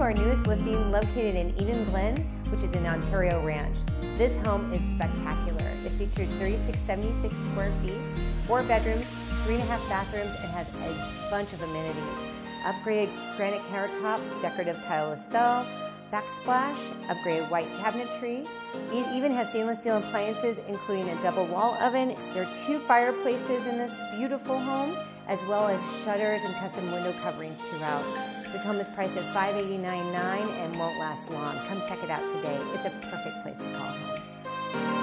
our newest listing located in Eden Glen, which is an Ontario ranch. This home is spectacular. It features 3676 square feet, 4 bedrooms, 3.5 bathrooms, and has a bunch of amenities. Upgraded granite countertops, decorative tile style, backsplash, upgraded white cabinetry. It even has stainless steel appliances, including a double wall oven. There are 2 fireplaces in this beautiful home, as well as shutters and custom window coverings throughout. This home is priced at $589.9 and won't last long. Come check it out today. It's a perfect place to call home.